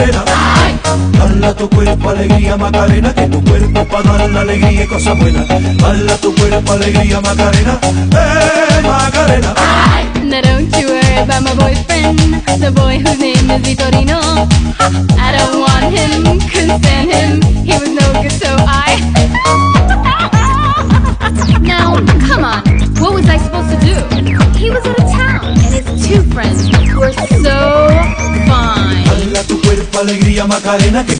Macarena. Dala tu cuerpo alegría Macarena, que tu cuerpo para dar la alegría y cosas buenas. Dala tu cuerpo alegría Macarena, Macarena. Now don't you worry about my boyfriend, the boy whose name is Vitorino. I don't want him, couldn't stand him, he was no good so I Now, come on, what was I supposed to do? He was out of town, and his two friends were so fine. Dala tu cuerpo alegría Macarena, que